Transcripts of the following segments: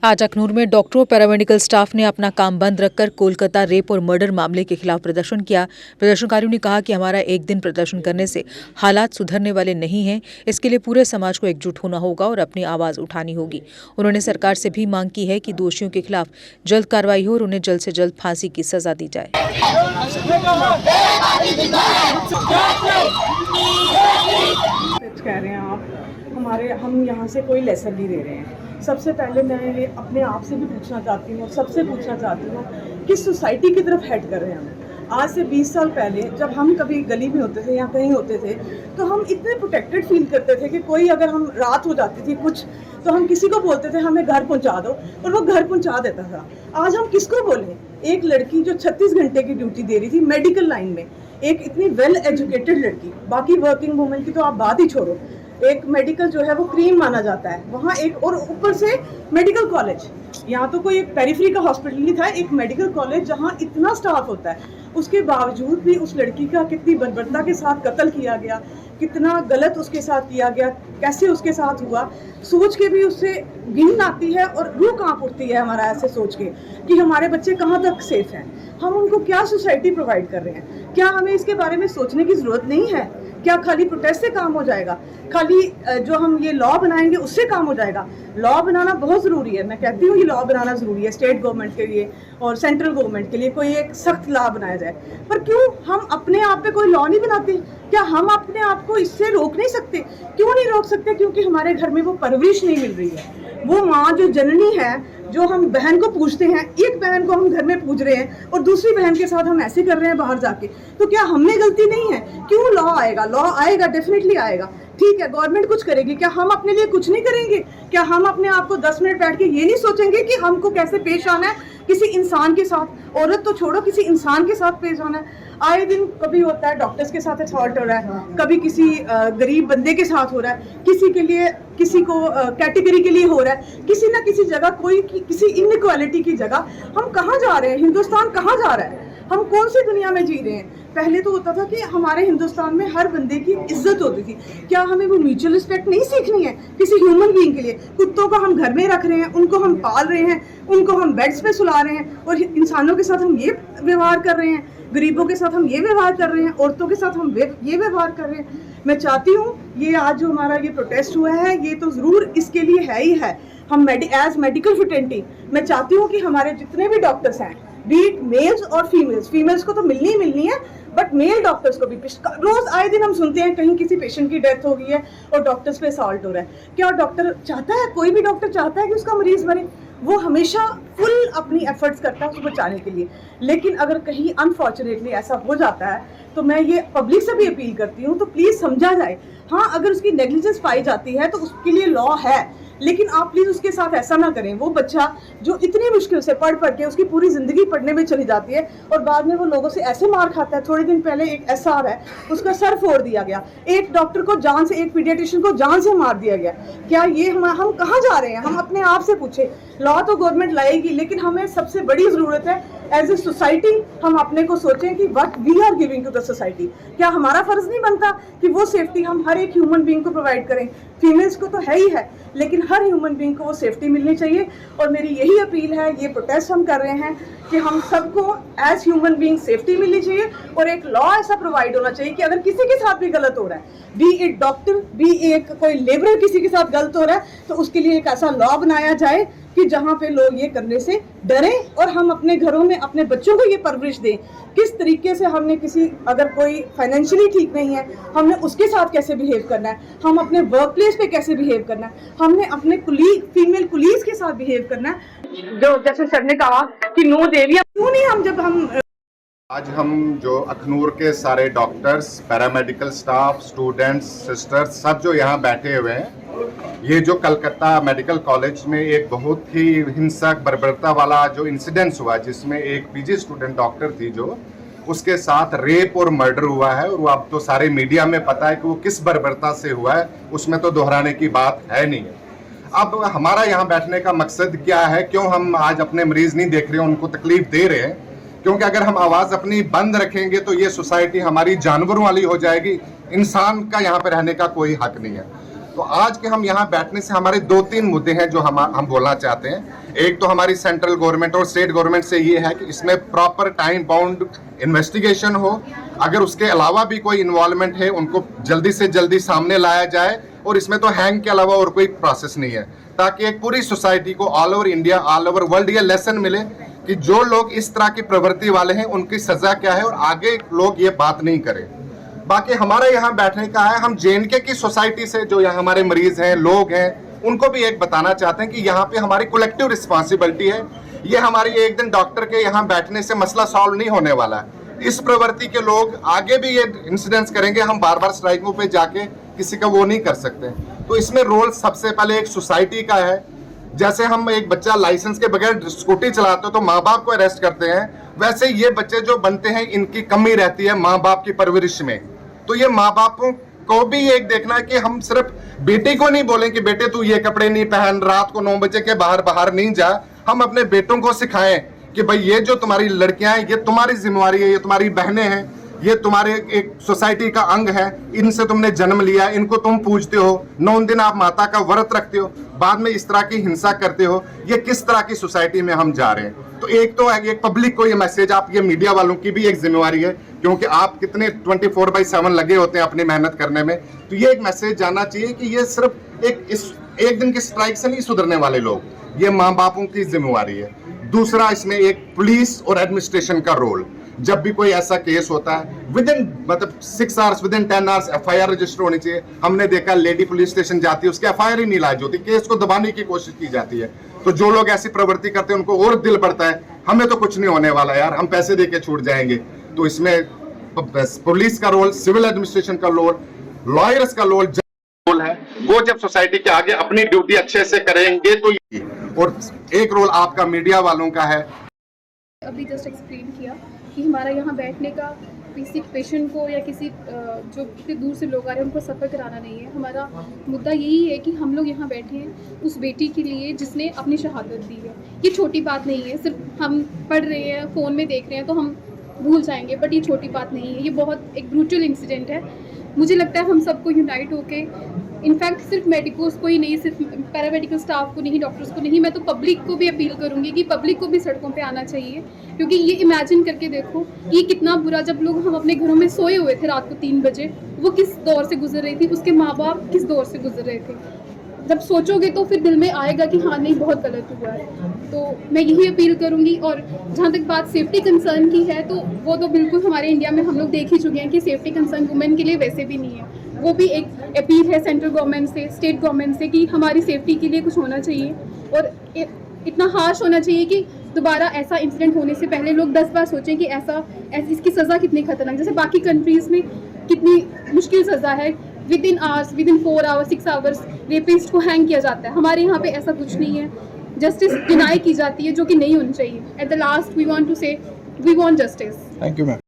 आज अखनूर में डॉक्टरों और पैरामेडिकल स्टाफ ने अपना काम बंद रखकर कोलकाता रेप और मर्डर मामले के खिलाफ प्रदर्शन किया। प्रदर्शनकारियों ने कहा कि हमारा एक दिन प्रदर्शन करने से हालात सुधरने वाले नहीं हैं। इसके लिए पूरे समाज को एकजुट होना होगा और अपनी आवाज़ उठानी होगी। उन्होंने सरकार से भी मांग की है कि दोषियों के खिलाफ जल्द कार्रवाई हो और उन्हें जल्द से जल्द फांसी की सजा दी जाए। कह रहे हैं आप हम यहाँ से कोई लेसन नहीं दे रहे हैं। सबसे पहले मैं ये अपने आप से भी पूछना चाहती हूँ, सबसे पूछना चाहती हूँ कि सोसाइटी की तरफ हेड कर रहे हैं हम। आज से 20 साल पहले जब हम कभी गली में होते थे या कहीं होते थे तो हम इतने प्रोटेक्टेड फील करते थे कि कोई अगर हम रात हो जाती थी कुछ तो हम किसी को बोलते थे हमें घर पहुंचा दो और वो घर पहुंचा देता था। आज हम किसको बोलें? एक लड़की जो 36 घंटे की ड्यूटी दे रही थी मेडिकल लाइन में, एक इतनी वेल एजुकेटेड लड़की, बाकी वर्किंग वुमेन की तो आप बात ही छोड़ो, एक मेडिकल जो है वो क्रीम माना जाता है वहाँ, एक और ऊपर से मेडिकल कॉलेज, यहाँ तो कोई एक पेरिफेरी का हॉस्पिटल नहीं था, एक मेडिकल कॉलेज जहाँ इतना स्टाफ होता है, उसके बावजूद भी उस लड़की का कितनी बर्बरता के साथ कत्ल किया गया, कितना गलत उसके साथ किया गया, कैसे उसके साथ हुआ, सोच के भी उससे घिन आती है और रूह कांप उठती है हमारा ऐसे सोच के कि हमारे बच्चे कहाँ तक सेफ हैं। हम उनको क्या सोसाइटी प्रोवाइड कर रहे हैं? क्या हमें इसके बारे में सोचने की ज़रूरत नहीं है? क्या खाली प्रोटेस्ट से काम हो जाएगा? खाली जो हम ये लॉ बनाएंगे उससे काम हो जाएगा? लॉ बनाना बहुत ज़रूरी है, मैं कहती हूँ ये लॉ बनाना ज़रूरी है स्टेट गवर्नमेंट के लिए और सेंट्रल गवर्नमेंट के लिए, कोई एक सख्त लॉ बनाया जाए। पर क्यों हम अपने आप पे कोई लॉ नहीं बनाते? क्या हम अपने आप को इससे रोक नहीं सकते? क्यों नहीं रोक सकते? क्योंकि हमारे घर में वो परवरिश नहीं मिल रही है। वो माँ जो जननी है, जो हम बहन को पूछते हैं, एक बहन को हम घर में पूछ रहे हैं और दूसरी बहन के साथ हम ऐसे कर रहे हैं बाहर जाके, तो क्या हमने गलती नहीं है? क्यों लॉ आएगा? लॉ आएगा, डेफिनेटली आएगा, ठीक है, गवर्नमेंट कुछ करेगी, क्या हम अपने लिए कुछ नहीं करेंगे? क्या हम अपने आप को 10 मिनट बैठ के ये नहीं सोचेंगे कि हमको कैसे पेश आना है किसी इंसान के साथ? औरत तो छोड़ो, किसी इंसान के साथ पेश आना है। आए दिन कभी होता है डॉक्टर्स के साथ असॉल्ट हो रहा है, कभी किसी गरीब बंदे के साथ हो रहा है, किसी के लिए, किसी को कैटेगरी के लिए हो रहा है, किसी ना किसी जगह कोई किसी इनइक्वालिटी की जगह हम कहाँ जा रहे हैं? हिंदुस्तान कहाँ जा रहा है? हम कौन सी दुनिया में जी रहे हैं? पहले तो होता था कि हमारे हिंदुस्तान में हर बंदे की इज्जत होती थी। क्या हमें वो म्यूचुअल रिस्पेक्ट नहीं सीखनी है किसी ह्यूमन बीइंग के लिए? कुत्तों को हम घर में रख रहे हैं, उनको हम पाल रहे हैं, उनको हम बेड्स पे सुला रहे हैं और इंसानों के साथ हम ये व्यवहार कर रहे हैं, गरीबों के साथ हम ये व्यवहार कर रहे हैं, औरतों के साथ हम ये व्यवहार कर रहे हैं। मैं चाहती हूँ ये आज जो हमारा ये प्रोटेस्ट हुआ है ये तो ज़रूर इसके लिए है ही है। हम एज मेडिकल फ्रेटर्निटी मैं चाहती हूँ कि हमारे जितने भी डॉक्टर्स हैं, बीट मेल्स और फीमेल्स को तो मिलनी ही मिलनी है, बट मेल डॉक्टर्स को भी रोज आए दिन हम सुनते हैं कहीं किसी पेशेंट की डेथ हो गई है और डॉक्टर्स पे असॉल्ट हो रहा है। क्या डॉक्टर चाहता है, कोई भी डॉक्टर चाहता है कि उसका मरीज मरे? वो हमेशा फुल अपनी एफर्ट्स करता है उसको बचाने के लिए, लेकिन अगर कहीं अनफॉर्चुनेटली ऐसा हो जाता है तो मैं ये पब्लिक से भी अपील करती हूँ तो प्लीज़ समझा जाए। हाँ, अगर उसकी नेग्लिजेंस पाई जाती है तो उसके लिए लॉ है, लेकिन आप प्लीज़ उसके साथ ऐसा ना करें। वो बच्चा जो इतनी मुश्किल से पढ़ के उसकी पूरी ज़िंदगी पढ़ने में चली जाती है और बाद में वो लोगों से ऐसे मार खाता है। थोड़े दिन पहले एक SR है, उसका सर फोड़ दिया गया, एक डॉक्टर को जान से, एक पीडियाट्रिशियन को जान से मार दिया गया। क्या ये हम कहाँ जा रहे हैं? हम अपने आप से पूछे। लॉ तो गवर्नमेंट लाएगी, लेकिन हमें सबसे बड़ी ज़रूरत है एज ए सोसाइटी हम अपने को सोचें कि what we are giving to the society. क्या हमारा फ़र्ज़ नहीं बनता कि वो सेफ्टी हम हर एक ह्यूमन बीइंग को प्रोवाइड करें? फीमेल्स को तो है ही है, लेकिन हर ह्यूमन बीइंग को वो सेफ्टी मिलनी चाहिए। और मेरी यही अपील है, ये प्रोटेस्ट हम कर रहे हैं कि हम सबको एज ह्यूमन बीइंग सेफ्टी मिलनी चाहिए और एक लॉ ऐसा प्रोवाइड होना चाहिए कि अगर किसी के साथ भी गलत हो रहा है, बी इट डॉक्टर, बी एक कोई लेबरर किसी के साथ गलत हो रहा है, तो उसके लिए एक ऐसा लॉ बनाया जाए कि जहाँ पे लोग ये करने से डरें और हम अपने घरों में अपने बच्चों को ये परवरिश दें। किस तरीके से हमने किसी, अगर कोई फाइनेंशियली ठीक नहीं है, हमने उसके साथ कैसे बिहेव करना है, हम अपने वर्क प्लेस पे कैसे बिहेव करना है, हमने अपने फीमेल कुलीग्स के साथ बिहेव करना है। जो जैसे सर ने कहा कि नो देविया, क्यों नहीं हम आज हम जो अखनूर के सारे doctors, paramedical staff, students, sisters सब जो यहाँ बैठे हुए हैं, ये जो कलकत्ता मेडिकल कॉलेज में एक बहुत ही हिंसक बर्बरता वाला जो इंसिडेंस हुआ जिसमें एक PG स्टूडेंट डॉक्टर थी जो उसके साथ रेप और मर्डर हुआ है, और वो अब तो सारे मीडिया में पता है कि वो किस बर्बरता से हुआ है, उसमें तो दोहराने की बात है नहीं है। अब हमारा यहाँ बैठने का मकसद क्या है? क्यों हम आज अपने मरीज नहीं देख रहे हैं, उनको तकलीफ दे रहे हैं? क्योंकि अगर हम आवाज़ अपनी बंद रखेंगे तो ये सोसाइटी हमारी जानवरों वाली हो जाएगी, इंसान का यहाँ पे रहने का कोई हक नहीं है। तो आज के हम यहाँ बैठने से हमारे 2-3 मुद्दे हैं जो हम बोलना चाहते हैं। एक तो हमारी सेंट्रल गवर्नमेंट और स्टेट गवर्नमेंट से ये है कि इसमें प्रॉपर टाइम बाउंड इन्वेस्टिगेशन हो, अगर उसके अलावा भी कोई इन्वॉल्वमेंट है उनको जल्दी से जल्दी सामने लाया जाए, और इसमें तो हैंग के अलावा और कोई प्रोसेस नहीं है, ताकि एक पूरी सोसाइटी को all over India, all over world ये लेसन मिले कि जो लोग इस तरह की प्रवृत्ति वाले हैं उनकी सजा क्या है और आगे लोग ये बात नहीं करें। बाकी हमारा यहाँ बैठने का है, हम JNK की सोसाइटी से जो यहाँ हमारे मरीज हैं, लोग हैं, उनको भी एक बताना चाहते हैं कि यहाँ पे हमारी कलेक्टिव रिस्पॉन्सिबिलिटी है। ये हमारी एक दिन डॉक्टर के यहाँ बैठने से मसला सॉल्व नहीं होने वाला है। इस प्रवृत्ति के लोग आगे भी ये इंसिडेंट्स करेंगे, हम बार बार स्ट्राइकों पे जाके किसी का वो नहीं कर सकते। तो इसमें रोल सबसे पहले एक सोसाइटी का है। जैसे हम एक बच्चा लाइसेंस के बगैर स्कूटी चलाते हो तो माँ बाप को अरेस्ट करते हैं, वैसे ये बच्चे जो बनते हैं इनकी कमी रहती है माँ बाप की परवरिश में। तो ये माँ बापों को भी एक देखना है कि हम सिर्फ बेटे को नहीं बोलें कि बेटे तू ये कपड़े नहीं पहन, रात को 9 बजे के बाहर नहीं जा। हम अपने बेटों को सिखाएं कि भाई ये जो तुम्हारी लड़कियां हैं ये तुम्हारी जिम्मेवारी है, ये तुम्हारी बहनें हैं, ये तुम्हारे एक सोसाइटी का अंग है, इनसे तुमने जन्म लिया, इनको तुम पूजते हो, 9 दिन आप माता का व्रत रखते हो, बाद में इस तरह की हिंसा करते हो। ये किस तरह की सोसाइटी में हम जा रहे हैं? तो एक तो एक पब्लिक को ये मैसेज, आप ये मीडिया वालों की भी एक जिम्मेवारी है, क्योंकि आप कितने 24/7 लगे होते हैं अपनी मेहनत करने में। तो ये एक मैसेज जाना चाहिए कि ये सिर्फ एक दिन की स्ट्राइक से नहीं सुधरने वाले लोग, ये माँ बापों की जिम्मेवारी है। दूसरा, इसमें एक पुलिस और एडमिनिस्ट्रेशन का रोल। जब भी कोई ऐसा केस होता है मतलब 6 hours, within 10 hours FIR register होनी चाहिए। हमने देखा लेडी पुलिस स्टेशन जाती है, उसकी FIR ही नहीं लाज होती, केस को दबाने की कोशिश की जाती है। तो जो लोग ऐसी प्रवृत्ति करते हैं उनको और दिल बढ़ता है, हमें तो कुछ नहीं होने वाला यार, हम पैसे दे के छूट जाएंगे। तो इसमें पुलिस का रोल, सिविल एडमिनिस्ट्रेशन का रोल, लॉयर्स का रोल है। वो जब सोसाइटी के आगे अपनी ड्यूटी अच्छे से करेंगे तो, और एक रोल आपका मीडिया वालों का है। अभी जस्ट एक्सप्लेन किया कि हमारा यहाँ बैठने का किसी पेशेंट को या किसी जो इतने दूर से लोग आ रहे हैं उनको सफ़र कराना नहीं है। हमारा मुद्दा यही है कि हम लोग यहाँ बैठे हैं उस बेटी के लिए जिसने अपनी शहादत दी है। ये छोटी बात नहीं है, सिर्फ हम पढ़ रहे हैं, फ़ोन में देख रहे हैं तो हम भूल जाएंगे, बट ये छोटी बात नहीं है। ये बहुत एक ब्रूटल इंसिडेंट है। मुझे लगता है हम सबको यूनाइट होके, इनफैक्ट सिर्फ मेडिकोस को ही नहीं, सिर्फ पैरामेडिकल स्टाफ को नहीं, डॉक्टर्स को नहीं, मैं तो पब्लिक को भी अपील करूंगी कि पब्लिक को भी सड़कों पे आना चाहिए। क्योंकि ये इमेजिन करके देखो ये कितना बुरा, जब लोग हम अपने घरों में सोए हुए थे रात को 3 बजे, वो किस दौर से गुजर रही थी, उसके माँ बाप किस दौर से गुजर रहे थे। जब सोचोगे तो फिर दिल में आएगा कि हाँ नहीं, बहुत गलत हुआ है। तो मैं यही अपील करूंगी। और जहाँ तक बात सेफ्टी कंसर्न की है तो वो तो बिल्कुल हमारे इंडिया में हम लोग देख ही चुके हैं कि सेफ्टी कंसर्न वुमेन के लिए वैसे भी नहीं है। वो भी एक अपील है सेंट्रल गवर्नमेंट से, स्टेट गवर्नमेंट से कि हमारी सेफ्टी के लिए कुछ होना चाहिए और इतना हार्श होना चाहिए कि दोबारा ऐसा इंसिडेंट होने से पहले लोग 10 बार सोचें कि इसकी सज़ा कितनी खतरनाक। जैसे बाकी कंट्रीज़ में कितनी मुश्किल सज़ा है, विदिन 4 आवर्स 6 आवर्स रेपिस्ट को हैंग किया जाता है। हमारे यहाँ पे ऐसा कुछ नहीं है, जस्टिस डिनाई की जाती है जो कि नहीं होनी चाहिए। At the last we want to say we want justice. Thank you ma'am.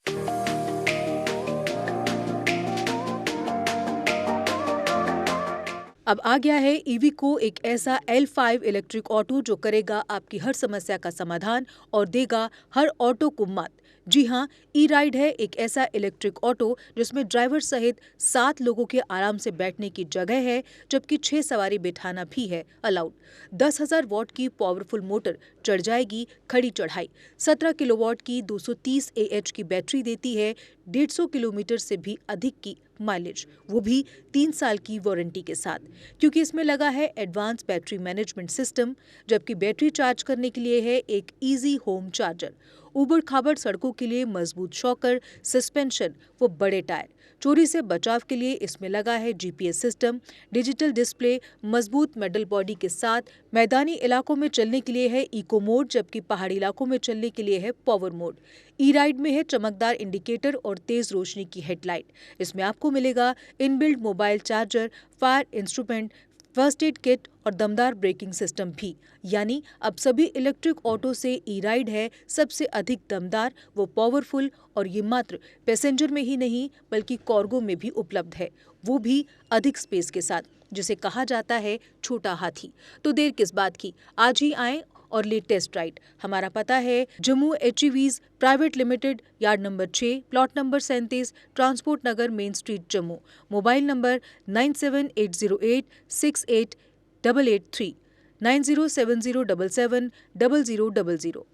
अब आ गया है EVCO, एक ऐसा L5 इलेक्ट्रिक ऑटो जो करेगा आपकी हर समस्या का समाधान और देगा हर ऑटो को मत। जी हाँ, E-राइड है एक ऐसा इलेक्ट्रिक ऑटो जिसमें ड्राइवर सहित 7 लोगों के आराम से बैठने की जगह है, जबकि 6 सवारी बिठाना भी है अलाउड। 10,000 वॉट की पावरफुल मोटर चढ़ जाएगी खड़ी चढ़ाई। 17 किलोवाट की 230 AH की बैटरी देती है 150 किलोमीटर से भी अधिक की माइलेज, वो भी 3 साल की वारंटी के साथ, क्योंकि इसमें लगा है एडवांस बैटरी मैनेजमेंट सिस्टम। जबकि बैटरी चार्ज करने के लिए है एक इजी होम चार्जर। उबड़ खाबड़ सड़कों के लिए मजबूत शॉकर, सस्पेंशन व बड़े टायर। चोरी से बचाव के लिए इसमें लगा है GPS सिस्टम, डिजिटल डिस्प्ले, मजबूत मेटल बॉडी के साथ। मैदानी इलाकों में चलने के लिए है इको मोड, जबकि पहाड़ी इलाकों में चलने के लिए है पावर मोड। E-राइड में है चमकदार इंडिकेटर और तेज रोशनी की हेडलाइट। इसमें आपको मिलेगा inbuilt mobile charger, fire instrument, first aid kit और दमदार ब्रेकिंग सिस्टम भी। यानी अब सभी इलेक्ट्रिक ऑटो से E-राइड है सबसे अधिक दमदार व पावरफुल, और ये मात्र पैसेंजर में ही नहीं बल्कि कार्गो में भी उपलब्ध है, वो भी अधिक स्पेस के साथ, जिसे कहा जाता है छोटा हाथी। तो देर किस बात की, आज ही आएं और ले टेस्ट राइड। हमारा पता है Jammu HEVs private limited, yard number 6, plot number 37, transport Nagar, main street, Jammu. Mobile number 9780868883, 9070770000।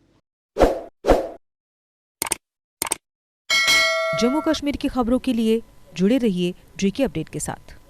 Jammu Kashmir की खबरों के लिए जुड़े रहिए JK अपडेट के साथ।